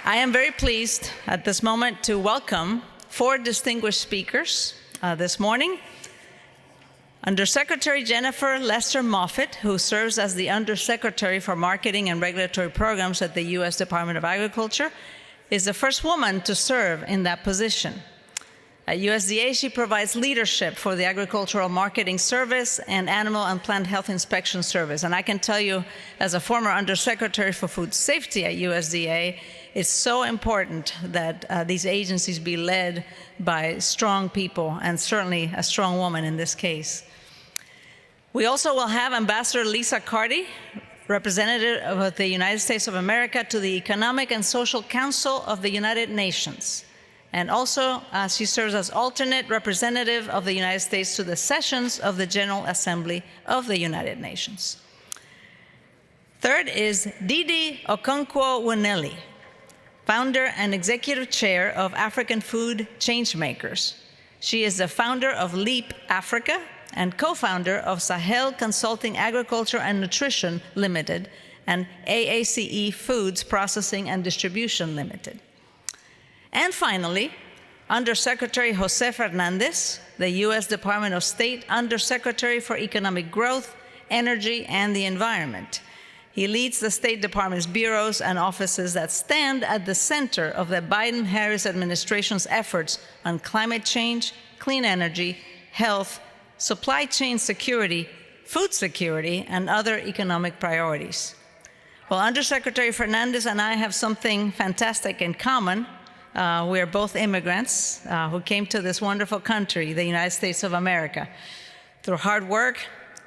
I am very pleased at this moment to welcome 4 distinguished speakers this morning. Undersecretary Jennifer Lester Moffitt, who serves as the Undersecretary for Marketing and Regulatory Programs at the U.S. Department of Agriculture, is the first woman to serve in that position. At USDA, she provides leadership for the Agricultural Marketing Service and Animal and Plant Health Inspection Service. And I can tell you, as a former Undersecretary for Food Safety at USDA, it's so important that these agencies be led by strong people, and certainly a strong woman in this case. We also will have Ambassador Lisa Carty, representative of the United States of America to the Economic and Social Council of the United Nations. And also, she serves as alternate representative of the United States to the sessions of the General Assembly of the United Nations. Third is Ndidi Okonkwo Nwuneli, founder and executive chair of African Food Changemakers. She is the founder of LEAP Africa and co-founder of Sahel Consulting Agriculture and Nutrition Limited and AACE Foods Processing and Distribution Limited. And finally, Undersecretary Jose Fernandez, the U.S. Department of State Undersecretary for Economic Growth, Energy, and the Environment. He leads the State Department's bureaus and offices that stand at the center of the Biden-Harris administration's efforts on climate change, clean energy, health, supply chain security, food security, and other economic priorities. Well, Undersecretary Fernandez and I have something fantastic in common. We are both immigrants who came to this wonderful country, the United States of America. Through hard work,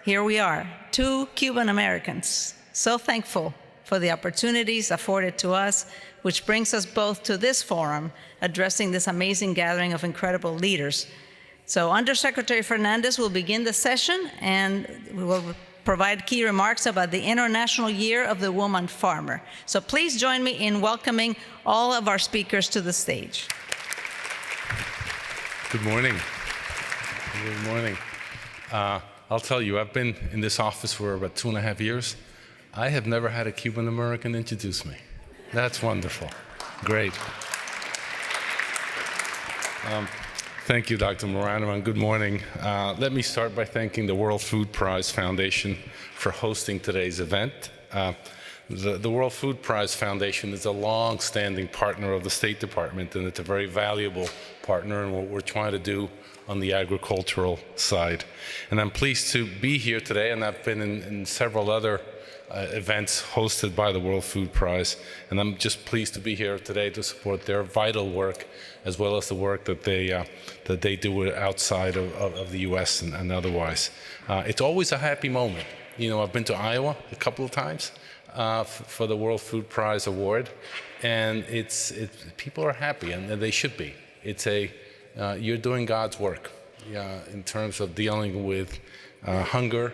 here we are, 2 Cuban Americans, so thankful for the opportunities afforded to us, which brings us both to this forum, addressing this amazing gathering of incredible leaders. So Undersecretary Fernandez will begin the session, and we will provide key remarks about the International Year of the Woman Farmer. So please join me in welcoming all of our speakers to the stage. Good morning. Good morning. I'll tell you, I've been in this office for about 2.5 years. I have never had a Cuban American introduce me. That's wonderful. Great. Thank you, Dr. Morano, and good morning. Let me start by thanking the World Food Prize Foundation for hosting today's event. The World Food Prize Foundation is a long-standing partner of the State Department, and it's a very valuable partner in what we're trying to do on the agricultural side. And I'm pleased to be here today, and I've been in several other events hosted by the World Food Prize, and I'm just pleased to be here today to support their vital work, as well as the work that they do outside of the U.S. and otherwise. It's always a happy moment. You know, I've been to Iowa a couple of times for the World Food Prize Award, and people are happy, and they should be. You're doing God's work in terms of dealing with hunger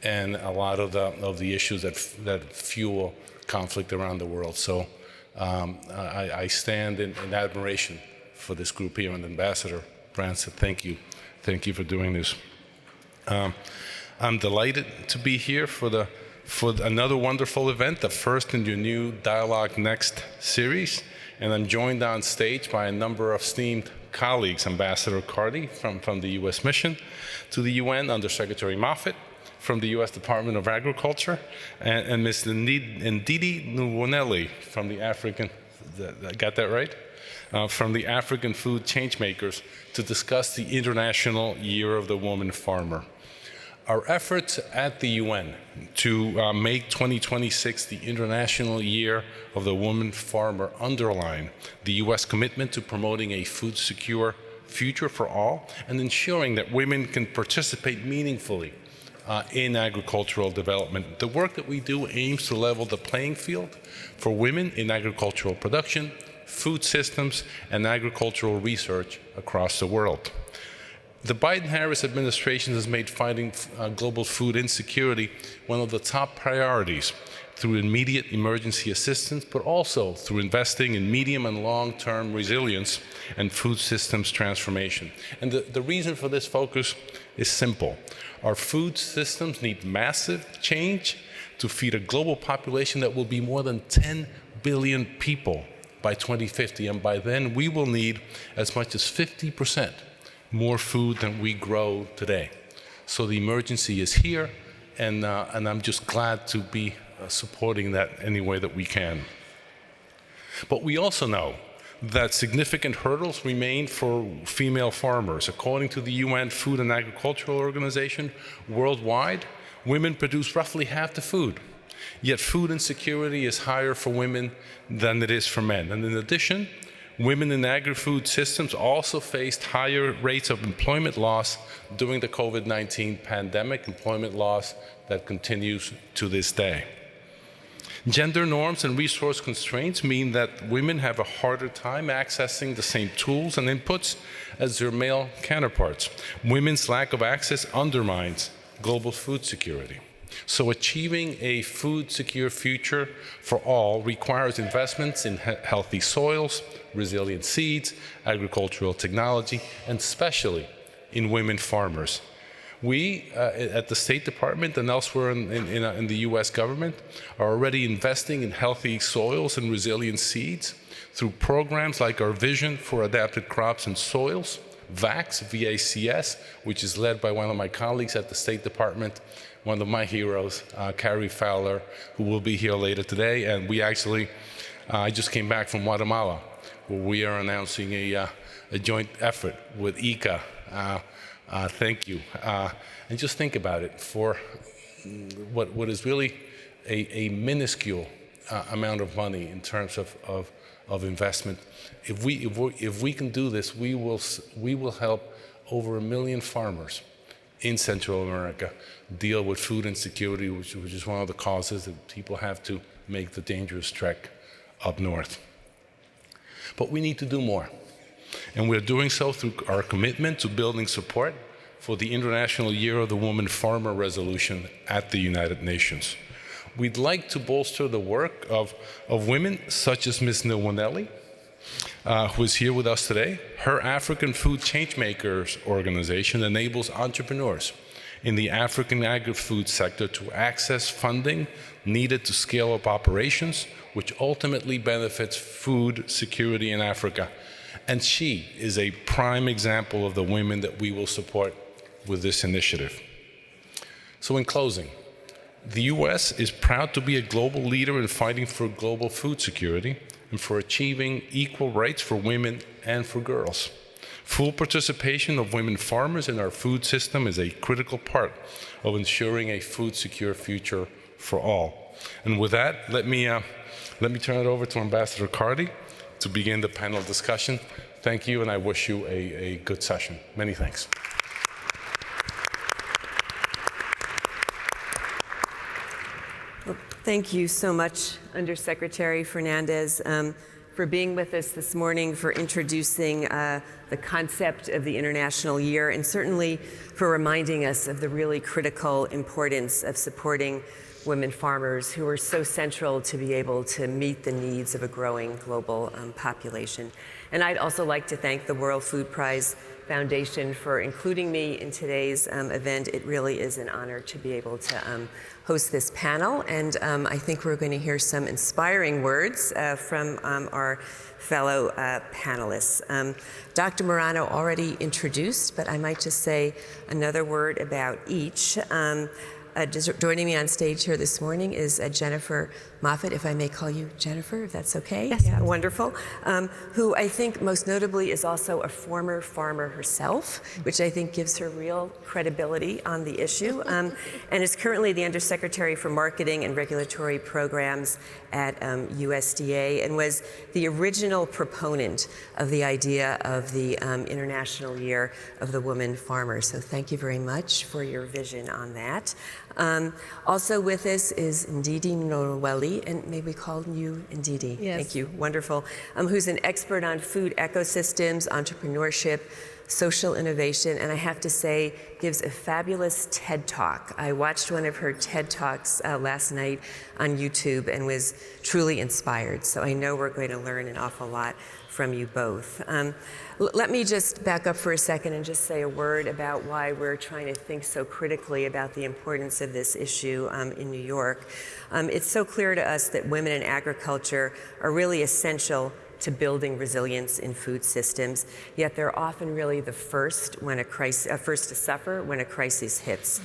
and a lot of the issues that fuel conflict around the world. So I stand in admiration for this group here, and Ambassador Branson, thank you for doing this. I'm delighted to be here for another wonderful event, the first in your new DialogueNEXT series, and I'm joined on stage by a number of esteemed colleagues, Ambassador Carty from the U.S. Mission to the UN, Undersecretary Moffitt from the U.S. Department of Agriculture, and Ms. Ndidi Nwuneli from the African, got that right? From the African Food Changemakers to discuss the International Year of the Woman Farmer. Our efforts at the UN to make 2026 the International Year of the Woman Farmer underline the U.S. commitment to promoting a food-secure future for all and ensuring that women can participate meaningfully in agricultural development. The work that we do aims to level the playing field for women in agricultural production, food systems, and agricultural research across the world. The Biden-Harris administration has made fighting global food insecurity one of the top priorities through immediate emergency assistance, but also through investing in medium and long-term resilience and food systems transformation. And the reason for this focus is simple. Our food systems need massive change to feed a global population that will be more than 10 billion people by by 2050, and by then we will need as much as 50% more food than we grow today. So the emergency is here, and I'm just glad to be supporting that any way that we can. But we also know that significant hurdles remain for female farmers. According to the UN Food and Agricultural Organization, worldwide, women produce roughly half the food. Yet food insecurity is higher for women than it is for men. And in addition, women in agri-food systems also faced higher rates of employment loss during the COVID-19 pandemic, employment loss that continues to this day. Gender norms and resource constraints mean that women have a harder time accessing the same tools and inputs as their male counterparts. Women's lack of access undermines global food security. So achieving a food secure future for all requires investments in healthy soils, resilient seeds, agricultural technology, and especially in women farmers. We, at the State Department and elsewhere in the US government, are already investing in healthy soils and resilient seeds through programs like our Vision for Adapted Crops and Soils, VACS, V-A-C-S, which is led by one of my colleagues at the State Department, one of my heroes, Carty Fowler, who will be here later today. And we actually, I just came back from Guatemala, where we are announcing a joint effort with ICA. Thank you. And just think about it, for what is really a minuscule amount of money in terms of investment. If we can do this, we will help over 1 million farmers in Central America deal with food insecurity, which is one of the causes that people have to make the dangerous trek up north. But we need to do more. And we're doing so through our commitment to building support for the International Year of the Woman Farmer resolution at the United Nations. We'd like to bolster the work of women such as Ms. Nwuneli, who is here with us today. Her African Food Changemakers organization enables entrepreneurs in the African agri-food sector to access funding needed to scale up operations, which ultimately benefits food security in Africa. And she is a prime example of the women that we will support with this initiative. So in closing, the US is proud to be a global leader in fighting for global food security and for achieving equal rights for women and for girls. Full participation of women farmers in our food system is a critical part of ensuring a food secure future for all. And with that, let me turn it over to Ambassador Carty to begin the panel discussion. Thank you, and I wish you a good session. Many thanks. Well, thank you so much, Undersecretary Fernandez, for being with us this morning, for introducing the concept of the International Year, and certainly for reminding us of the really critical importance of supporting women farmers who are so central to be able to meet the needs of a growing global population. And I'd also like to thank the World Food Prize Foundation for including me in today's event. It really is an honor to be able to host this panel, and I think we're going to hear some inspiring words from our fellow panelists. Dr. Morano already introduced, but I might just say another word about each. Joining me on stage here this morning is Jennifer Moffitt, if I may call you Jennifer, if that's okay. Yes. Yeah, wonderful. Who I think most notably is also a former farmer herself, which I think gives her real credibility on the issue, and is currently the Undersecretary for Marketing and Regulatory Programs at USDA, and was the original proponent of the idea of the International Year of the Woman Farmer. So thank you very much for your vision on that. Also with us is Ndidi, and may we call you Ndidi? Yes. Thank you, wonderful. Who's an expert on food ecosystems, entrepreneurship, social innovation, and I have to say, gives a fabulous TED Talk. I watched one of her TED Talks last night on YouTube and was truly inspired. So I know we're going to learn an awful lot from you both. Let me just back up for a second and just say a word about why we're trying to think so critically about the importance of this issue in New York. It's so clear to us that women in agriculture are really essential to building resilience in food systems, yet they're often really the first to suffer when a crisis hits.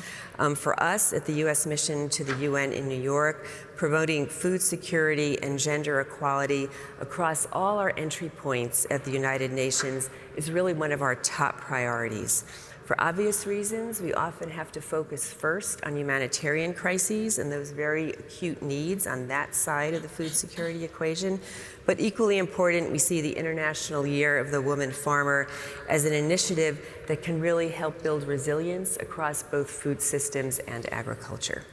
For us at the U.S. mission to the UN in New York, promoting food security and gender equality across all our entry points at the United Nations is really one of our top priorities. For obvious reasons, we often have to focus first on humanitarian crises and those very acute needs on that side of the food security equation. But equally important, we see the International Year of the Woman Farmer as an initiative that can really help build resilience across both food systems and agriculture.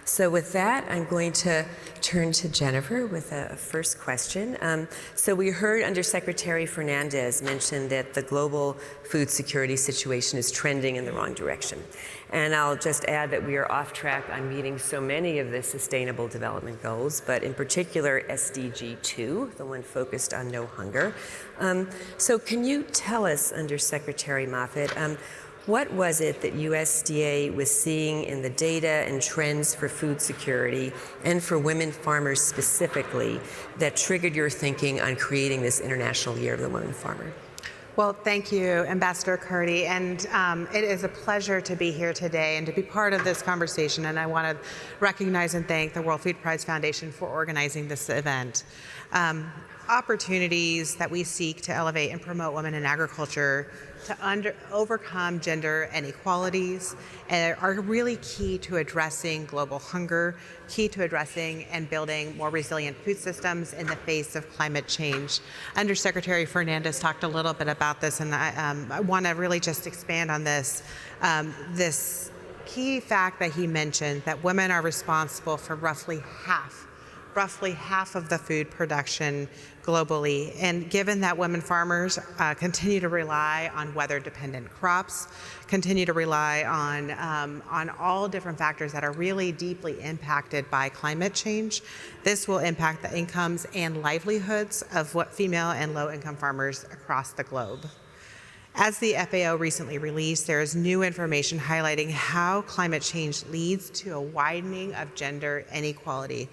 So with that, I'm going to turn to Jennifer with a first question. So we heard Undersecretary Fernandez mention that the global food security situation is trending in the wrong direction. And I'll just add that we are off track on meeting so many of the Sustainable Development Goals, but in particular SDG 2, the one focused on no hunger. So can you tell us, Undersecretary Moffitt, what was it that USDA was seeing in the data and trends for food security and for women farmers specifically that triggered your thinking on creating this International Year of the Woman Farmer? Well, thank you, Ambassador Carty, and it is a pleasure to be here today and to be part of this conversation, and I want to recognize and thank the World Food Prize Foundation for organizing this event. Opportunities that we seek to elevate and promote women in agriculture to overcome gender inequalities are really key to addressing global hunger, key to addressing and building more resilient food systems in the face of climate change. Undersecretary Fernandez talked a little bit about this, and I want to really just expand on this. This key fact that he mentioned, that women are responsible for roughly half of the food production globally. And given that women farmers continue to rely on weather-dependent crops, continue to rely on all different factors that are really deeply impacted by climate change, this will impact the incomes and livelihoods of what female and low-income farmers across the globe. As the FAO recently released, there is new information highlighting how climate change leads to a widening of gender inequality.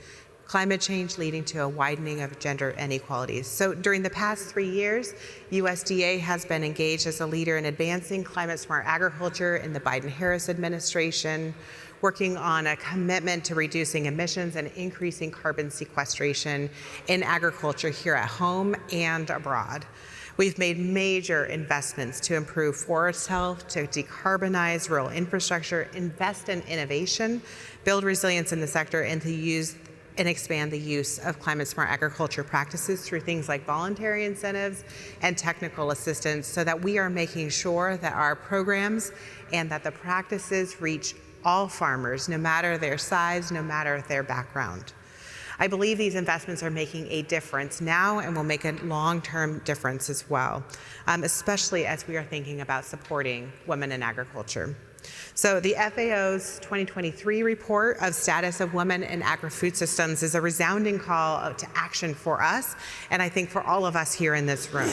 Climate change leading to a widening of gender inequalities. So during the past 3 years, USDA has been engaged as a leader in advancing climate-smart agriculture in the Biden-Harris administration, working on a commitment to reducing emissions and increasing carbon sequestration in agriculture here at home and abroad. We've made major investments to improve forest health, to decarbonize rural infrastructure, invest in innovation, build resilience in the sector, and to use and expand the use of climate-smart agriculture practices through things like voluntary incentives and technical assistance, so that we are making sure that our programs and that the practices reach all farmers, no matter their size, no matter their background. I believe these investments are making a difference now and will make a long-term difference as well, especially as we are thinking about supporting women in agriculture. So the FAO's 2023 report of status of women in agri-food systems is a resounding call to action for us, and I think for all of us here in this room.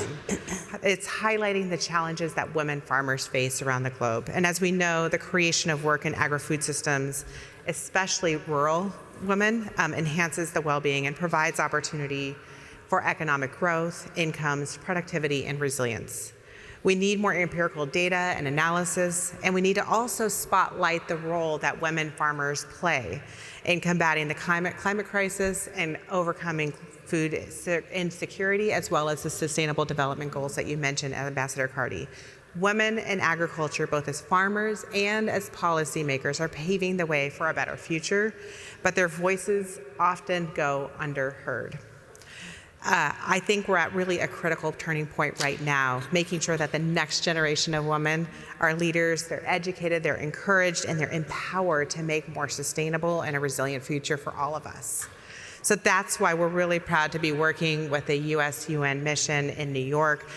It's highlighting the challenges that women farmers face around the globe. And as we know, the creation of work in agri-food systems, especially rural women, enhances the well-being and provides opportunity for economic growth, incomes, productivity, and resilience. We need more empirical data and analysis, and we need to also spotlight the role that women farmers play in combating the climate crisis and overcoming food insecurity, as well as the Sustainable Development Goals that you mentioned, Ambassador Carty. Women in agriculture, both as farmers and as policymakers, are paving the way for a better future, but their voices often go underheard. I think we're at really a critical turning point right now, making sure that the next generation of women are leaders, they're educated, they're encouraged, and they're empowered to make more sustainable and a resilient future for all of us. So that's why we're really proud to be working with the US-UN mission in New York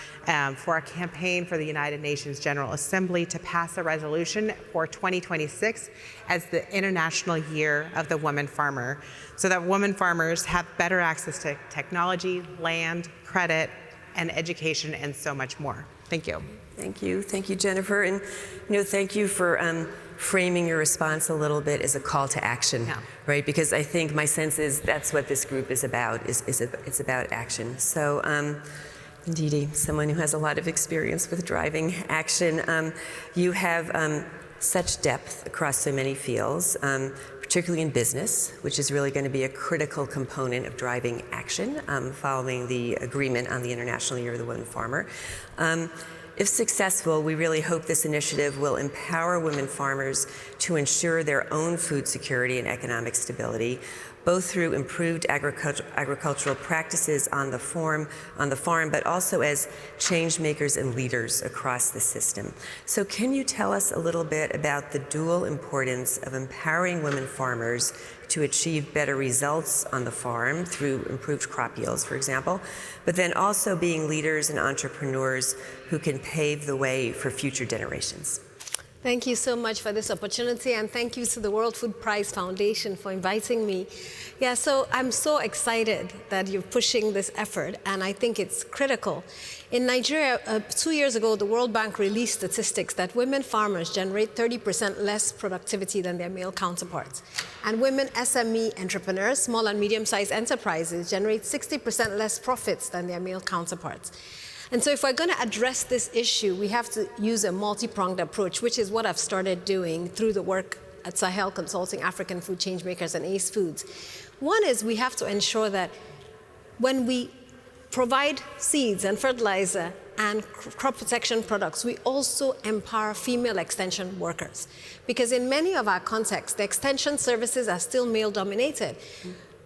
for a campaign for the United Nations General Assembly to pass a resolution for 2026 as the International Year of the Woman Farmer, so that women farmers have better access to technology, land, credit, and education, and so much more. Thank you. Thank you, Jennifer, and thank you for framing your response a little bit as a call to action, right? Because I think my sense is that's what this group is about, it's about action. So, Ndidi, someone who has a lot of experience with driving action, you have such depth across so many fields, particularly in business, which is really going to be a critical component of driving action following the agreement on the International Year of the Women Farmer. If successful, we really hope this initiative will empower women farmers to ensure their own food security and economic stability, both through improved agricultural practices on the farm, but also as change makers and leaders across the system. So can you tell us a little bit about the dual importance of empowering women farmers to achieve better results on the farm through improved crop yields, for example, but then also being leaders and entrepreneurs who can pave the way for future generations? Thank you so much for this opportunity, and thank you to the World Food Prize Foundation for inviting me. Yeah, so I'm so excited that you're pushing this effort, and I think it's critical. In Nigeria, 2 years ago, the World Bank released statistics that women farmers generate 30% less productivity than their male counterparts. And women SME entrepreneurs, small and medium-sized enterprises, generate 60% less profits than their male counterparts. And so if we're going to address this issue, we have to use a multi-pronged approach, which is what I've started doing through the work at Sahel Consulting, African Food Changemakers, and ACE Foods. One is we have to ensure that when we provide seeds and fertilizer and crop protection products, we also empower female extension workers. Because in many of our contexts, the extension services are still male-dominated.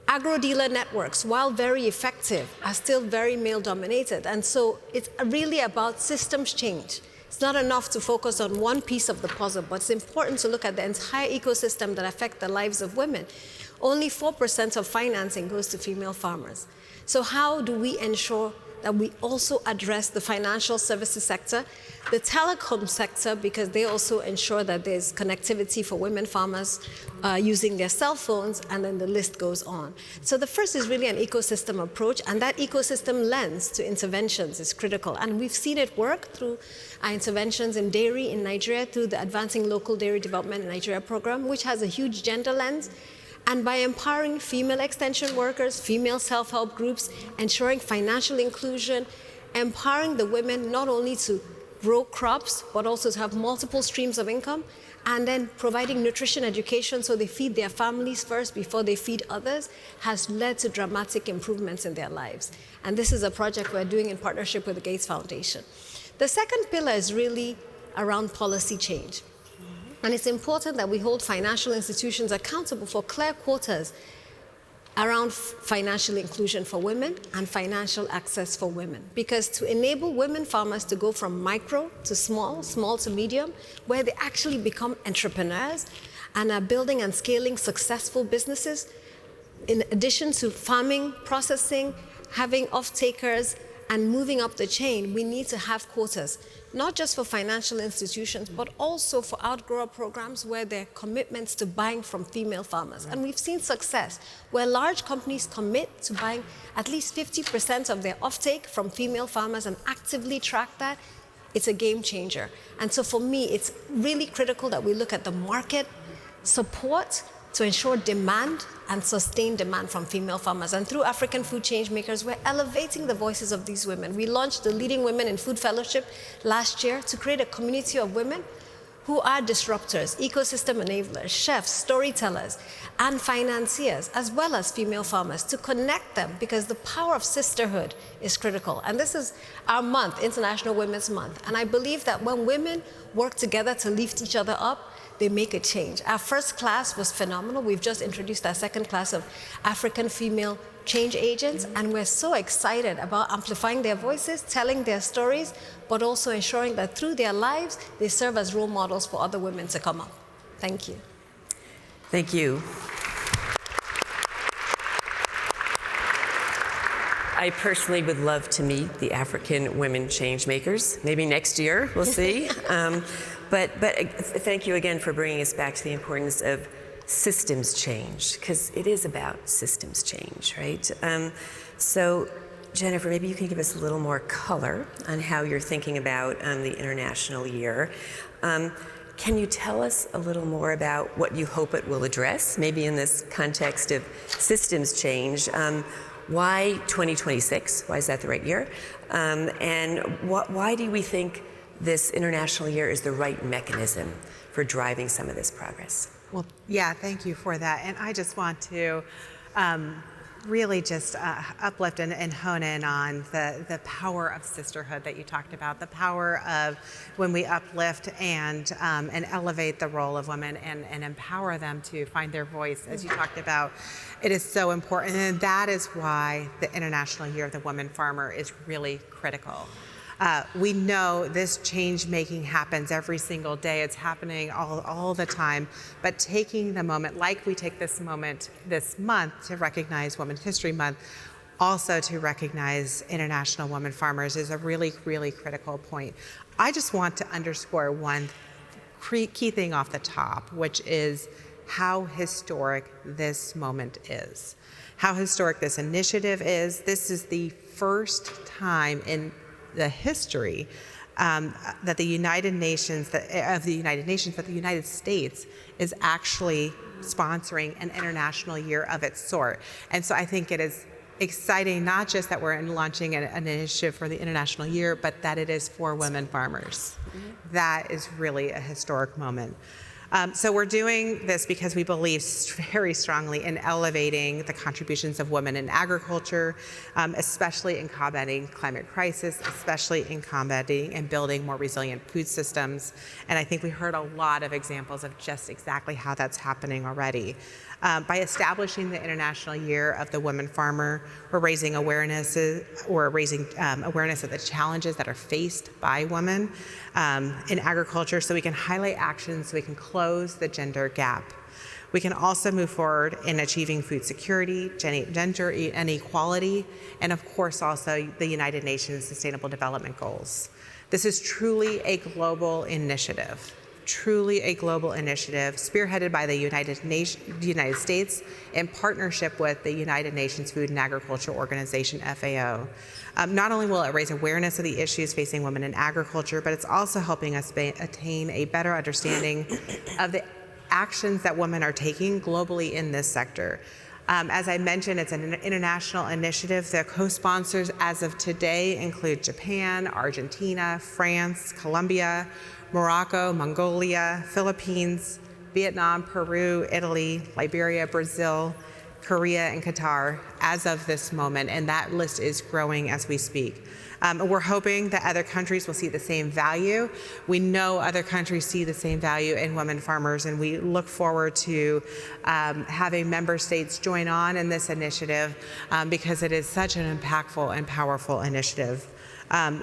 Agro-dealer networks, while very effective, are still very male-dominated. And so it's really about systems change. It's not enough to focus on one piece of the puzzle, but it's important to look at the entire ecosystem that affect the lives of women. Only 4% of financing goes to female farmers. So how do we ensure that we also address the financial services sector, the telecom sector, because they also ensure that there's connectivity for women farmers using their cell phones, and then the list goes on. So the first is really an ecosystem approach, and that ecosystem lens to interventions is critical. And we've seen it work through our interventions in dairy in Nigeria, through the Advancing Local Dairy Development in Nigeria program, which has a huge gender lens. And by empowering female extension workers, female self-help groups, ensuring financial inclusion, empowering the women not only to grow crops, but also to have multiple streams of income, and then providing nutrition education so they feed their families first before they feed others, has led to dramatic improvements in their lives. And this is a project we're doing in partnership with the Gates Foundation. The second pillar is really around policy change. And it's important that we hold financial institutions accountable for clear quotas around financial inclusion for women and financial access for women. Because to enable women farmers to go from micro to small, small to medium, where they actually become entrepreneurs and are building and scaling successful businesses, in addition to farming, processing, having off-takers, and moving up the chain, we need to have quotas, not just for financial institutions, but also for outgrower programs where there are commitments to buying from female farmers. And we've seen success where large companies commit to buying at least 50% of their offtake from female farmers and actively track that. It's a game changer. And so for me, it's really critical that we look at the market support to ensure demand and sustain demand from female farmers. And through African Food Changemakers, we're elevating the voices of these women. We launched the Leading Women in Food Fellowship last year to create a community of women who are disruptors, ecosystem enablers, chefs, storytellers, and financiers, as well as female farmers, to connect them, because the power of sisterhood is critical. And this is our month, International Women's Month. And I believe that when women work together to lift each other up, they make a change. Our first class was phenomenal. We've just introduced our second class of African female change agents, and we're so excited about amplifying their voices, telling their stories, but also ensuring that through their lives, they serve as role models for other women to come up. Thank you. Thank you. I personally would love to meet the African women changemakers. Maybe next year, we'll see. But thank you again for bringing us back to the importance of systems change, because it is about systems change, right? So Jennifer, maybe you can give us a little more color on how you're thinking about the International Year. Can you tell us a little more about what you hope it will address, maybe in this context of systems change? Why 2026? Why is that the right year? And why do we think this International Year is the right mechanism for driving some of this progress? Well, yeah, thank you for that. And I just want to really just uplift and hone in on the power of sisterhood that you talked about, the power of when we uplift and elevate the role of women and empower them to find their voice, as you talked about. It is so important, and that is why the International Year of the Woman Farmer is really critical. We know this change making happens every single day. It's happening all the time. But taking the moment, like we take this moment this month to recognize Women's History Month, also to recognize International Women Farmers is a really, really critical point. I just want to underscore one key thing off the top, which is how historic this moment is, how historic this initiative is. This is the first time in the history that the United Nations, that the United States is actually sponsoring an international year of its sort. And so I think it is exciting, not just that we're launching an initiative for the International Year, but that it is for women farmers. Mm-hmm. That is really a historic moment. So we're doing this because we believe very strongly in elevating the contributions of women in agriculture, especially in combating climate crisis, especially in combating and building more resilient food systems. And I think we heard a lot of examples of just exactly how that's happening already. By establishing the International Year of the Woman Farmer, we're raising awareness of the challenges that are faced by women in agriculture, so we can highlight actions, so we can close the gender gap. We can also move forward in achieving food security, gender inequality, and of course also the United Nations Sustainable Development Goals. This is truly a global initiative. Spearheaded by the United States in partnership with the United Nations Food and Agriculture Organization, FAO. Not only will it raise awareness of the issues facing women in agriculture, but it's also helping us attain a better understanding of the actions that women are taking globally in this sector. As I mentioned, it's an international initiative. The co-sponsors as of today include Japan, Argentina, France, Colombia, Morocco, Mongolia, Philippines, Vietnam, Peru, Italy, Liberia, Brazil, Korea, and Qatar as of this moment, and that list is growing as we speak. We're hoping that other countries will see the same value. We know other countries see the same value in women farmers, and we look forward to having member states join on in this initiative because it is such an impactful and powerful initiative.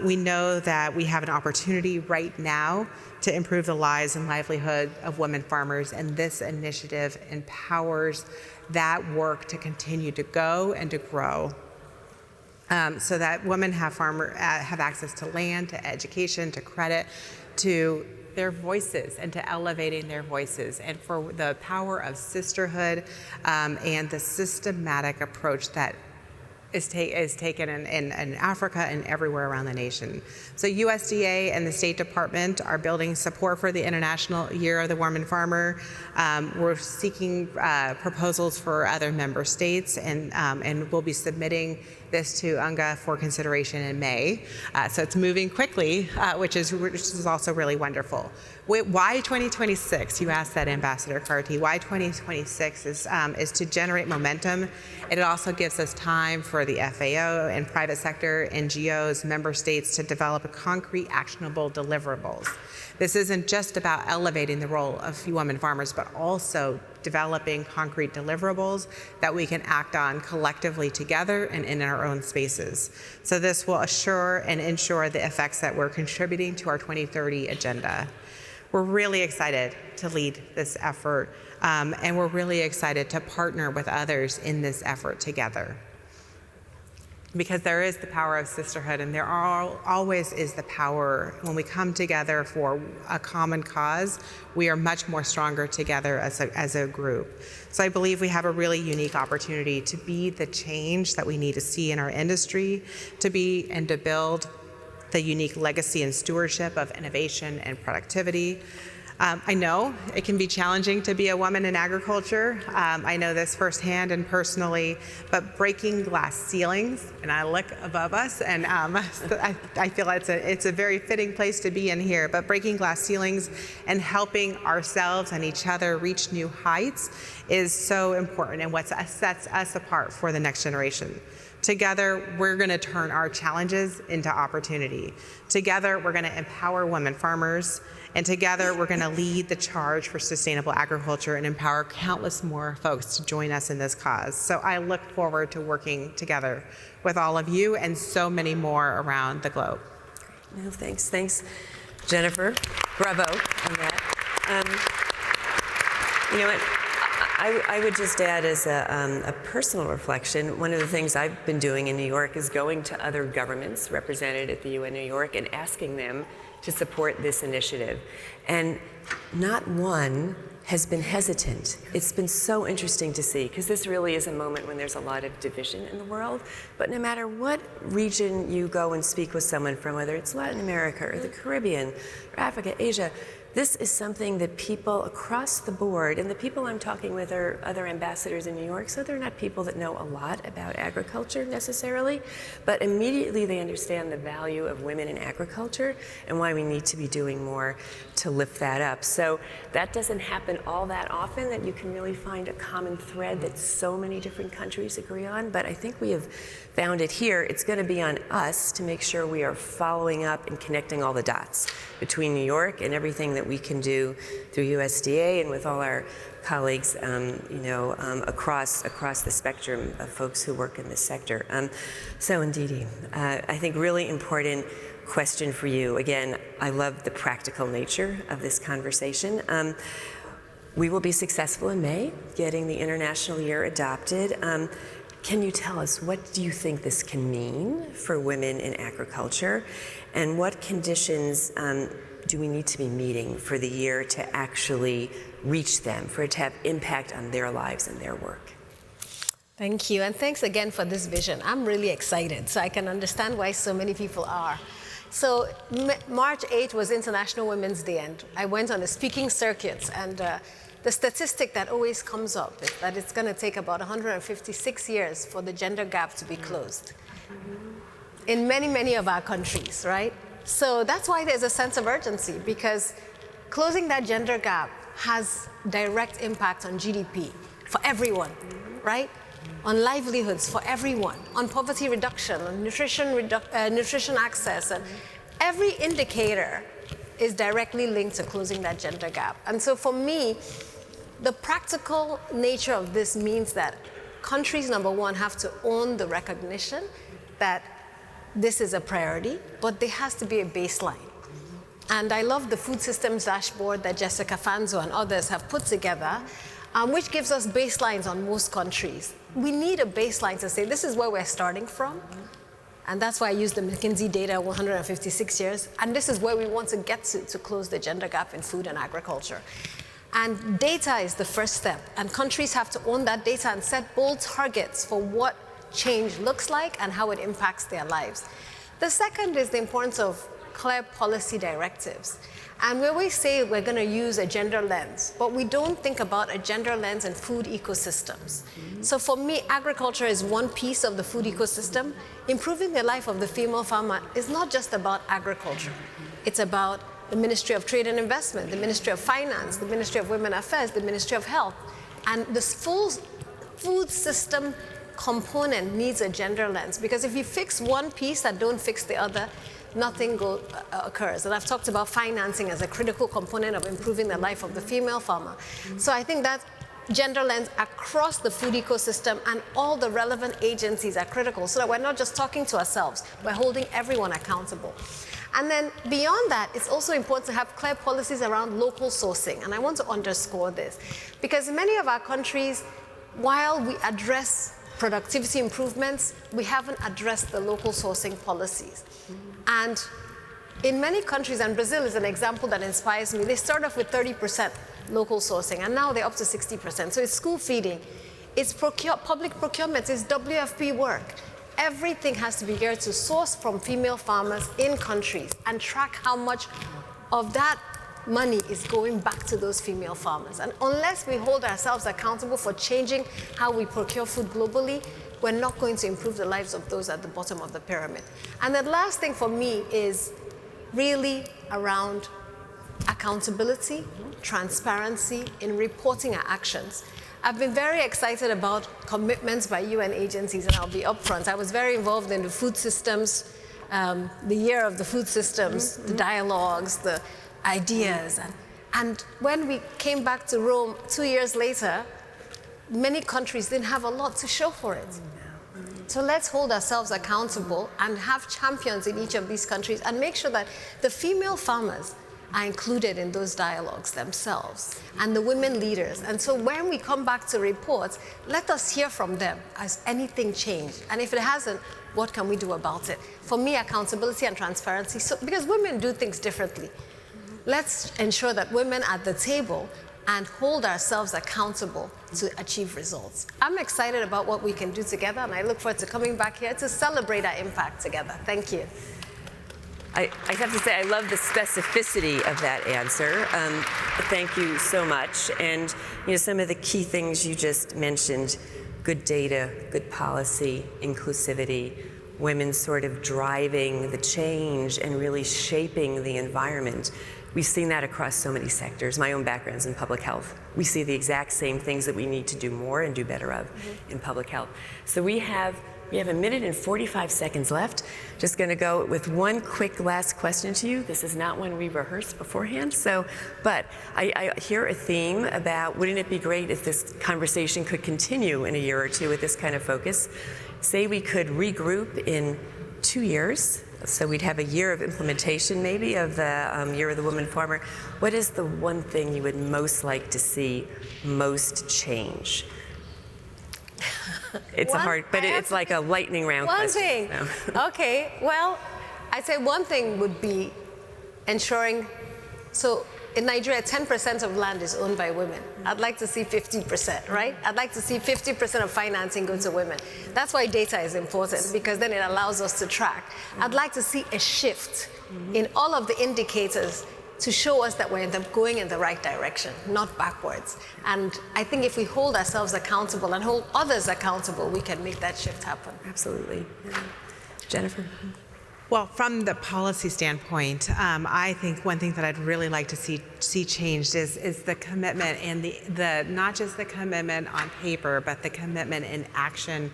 We know that we have an opportunity right now to improve the lives and livelihood of women farmers, and this initiative empowers that work to continue to go and to grow. So that women have access to land, to education, to credit, to their voices, and to elevating their voices, and for the power of sisterhood and the systematic approach that is taken in Africa and everywhere around the nation. So USDA and the State Department are building support for the International Year of the Woman Farmer. We're seeking proposals for other member states, and we'll be submitting this to UNGA for consideration in May. So it's moving quickly, which is also really wonderful. Why 2026? You asked that, Ambassador Carty. Why 2026 is to generate momentum. It also gives us time for the FAO and private sector, NGOs, member states to develop concrete, actionable deliverables. This isn't just about elevating the role of women farmers, but also developing concrete deliverables that we can act on collectively together and in our own spaces. So this will assure and ensure the effects that we're contributing to our 2030 agenda. We're really excited to lead this effort, and we're really excited to partner with others in this effort together. Because there is the power of sisterhood, and there always is the power when we come together for a common cause. We are much more stronger together as a group. So I believe we have a really unique opportunity to be the change that we need to see in our industry, to be and to build the unique legacy and stewardship of innovation and productivity. I know it can be challenging to be a woman in agriculture. I know this firsthand and personally, but breaking glass ceilings, and I look above us, and I feel it's a very fitting place to be in here, but breaking glass ceilings and helping ourselves and each other reach new heights is so important and what sets us apart for the next generation. Together, we're going to turn our challenges into opportunity. Together, we're going to empower women farmers. And together, we're going to lead the charge for sustainable agriculture and empower countless more folks to join us in this cause. So I look forward to working together with all of you and so many more around the globe. No, thanks. Thanks, Jennifer. Bravo on that. You know what? I would just add as a personal reflection, one of the things I've been doing in New York is going to other governments represented at the UN New York and asking them to support this initiative. And not one has been hesitant. It's been so interesting to see, because this really is a moment when there's a lot of division in the world. But no matter what region you go and speak with someone from, whether it's Latin America or the Caribbean or Africa, Asia, this is something that people across the board, and the people I'm talking with are other ambassadors in New York, so they're not people that know a lot about agriculture necessarily, but immediately they understand the value of women in agriculture and why we need to be doing more to lift that up. So that doesn't happen all that often, that you can really find a common thread that so many different countries agree on, but I think we have found it here. It's going to be on us to make sure we are following up and connecting all the dots between New York and everything that we can do through USDA and with all our colleagues, across the spectrum of folks who work in this sector. So Ndidi, I think really important question for you. Again, I love the practical nature of this conversation. We will be successful in May, getting the International Year adopted. Can you tell us, what do you think this can mean for women in agriculture, and what conditions do we need to be meeting for the year to actually reach them, for it to have impact on their lives and their work? Thank you, and thanks again for this vision. I'm really excited, so I can understand why so many people are. So March 8th was International Women's Day, and I went on the speaking circuits, and the statistic that always comes up is that it's going to take about 156 years for the gender gap to be closed in many, many of our countries, right? So that's why there's a sense of urgency, because closing that gender gap has direct impact on GDP for everyone, right? On livelihoods for everyone, on poverty reduction, on nutrition access, and every indicator is directly linked to closing that gender gap. And so for me, the practical nature of this means that countries, number one, have to own the recognition that this is a priority, but there has to be a baseline. And I love the food systems dashboard that Jessica Fanzo and others have put together, which gives us baselines on most countries. We need a baseline to say, this is where we're starting from. And that's why I use the McKinsey data, 156 years. And this is where we want to get to close the gender gap in food and agriculture. And data is the first step. And countries have to own that data and set bold targets for what change looks like and how it impacts their lives. The second is the importance of clear policy directives. And we always say we're going to use a gender lens, but we don't think about a gender lens in food ecosystems. So for me, agriculture is one piece of the food ecosystem. Improving the life of the female farmer is not just about agriculture. It's about the Ministry of Trade and Investment, the Ministry of Finance, the Ministry of Women Affairs, the Ministry of Health. And this full food system component needs a gender lens, because if you fix one piece and don't fix the other, nothing occurs. And I've talked about financing as a critical component of improving the life of the female farmer. So I think that gender lens across the food ecosystem and all the relevant agencies are critical, so that we're not just talking to ourselves, we're holding everyone accountable. And then beyond that, it's also important to have clear policies around local sourcing. And I want to underscore this, because in many of our countries, while we address productivity improvements, we haven't addressed the local sourcing policies. And in many countries, and Brazil is an example that inspires me, they start off with 30% local sourcing, and now they're up to 60%. So it's school feeding, it's public procurement, it's WFP work. Everything has to be geared to source from female farmers in countries and track how much of that money is going back to those female farmers. And unless we hold ourselves accountable for changing how we procure food globally, we're not going to improve the lives of those at the bottom of the pyramid. And the last thing for me is really around accountability, transparency in reporting our actions. I've been very excited about commitments by UN agencies, and I'll be upfront. I was very involved in the food systems, the year of the food systems, the dialogues, the ideas. And when we came back to Rome 2 years later, many countries didn't have a lot to show for it. So let's hold ourselves accountable and have champions in each of these countries and make sure that the female farmers are included in those dialogues themselves and the women leaders. And so when we come back to reports, let us hear from them. Has anything changed? And if it hasn't, what can we do about it? For me, accountability and transparency, because women do things differently. Let's ensure that women at the table and hold ourselves accountable to achieve results. I'm excited about what we can do together, and I look forward to coming back here to celebrate our impact together. Thank you. I have to say, I love the specificity of that answer. Thank you so much. And some of the key things you just mentioned, good data, good policy, inclusivity, women sort of driving the change and really shaping the environment. We've seen that across so many sectors. My own background's in public health. We see the exact same things that we need to do more and do better of in public health. So we have 1 minute and 45 seconds left. Just going to go with one quick last question to you. This is not one we rehearsed beforehand. But I hear a theme about, wouldn't it be great if this conversation could continue in a year or two with this kind of focus? Say we could regroup in 2 years. So we'd have a year of implementation, maybe, of the Year of the Woman Farmer. What is the one thing you would most like to see most change? It's it's like a lightning round question. One thing. Okay, well, I'd say one thing would be ensuring, so in Nigeria, 10% of land is owned by women. I'd like to see 50%, right? I'd like to see 50% of financing go to women. That's why data is important, because then it allows us to track. I'd like to see a shift in all of the indicators to show us that we're going in the right direction, not backwards. And I think if we hold ourselves accountable and hold others accountable, we can make that shift happen. Absolutely. Jennifer? Well, from the policy standpoint, I think one thing that I'd really like to see changed is the commitment and the not just the commitment on paper, but the commitment in action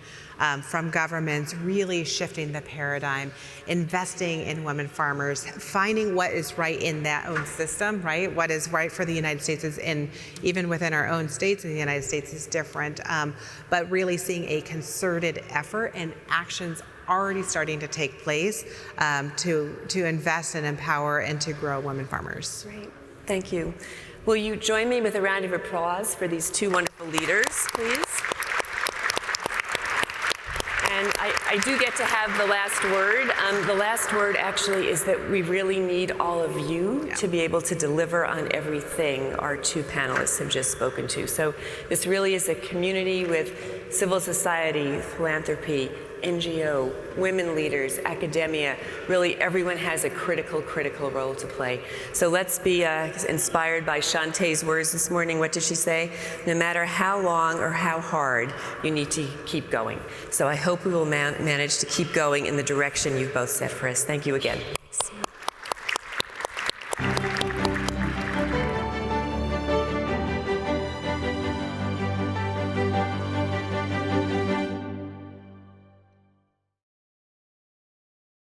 from governments, really shifting the paradigm, investing in women farmers, finding what is right in that own system, right? What is right for the United States is even within our own states in the United States is different, but really seeing a concerted effort and actions already starting to take place to invest and empower and to grow women farmers. Great. Thank you. Will you join me with a round of applause for these two wonderful leaders, please? And I do get to have the last word. The last word actually is that we really need all of you to be able to deliver on everything our two panelists have just spoken to. So this really is a community with civil society, philanthropy, NGO, women leaders, academia. Really, everyone has a critical role to play. So let's be inspired by Shantae's words this morning. What did she say? No matter how long or how hard, you need to keep going. So I hope we will manage to keep going in the direction you've both set for us. Thank you again.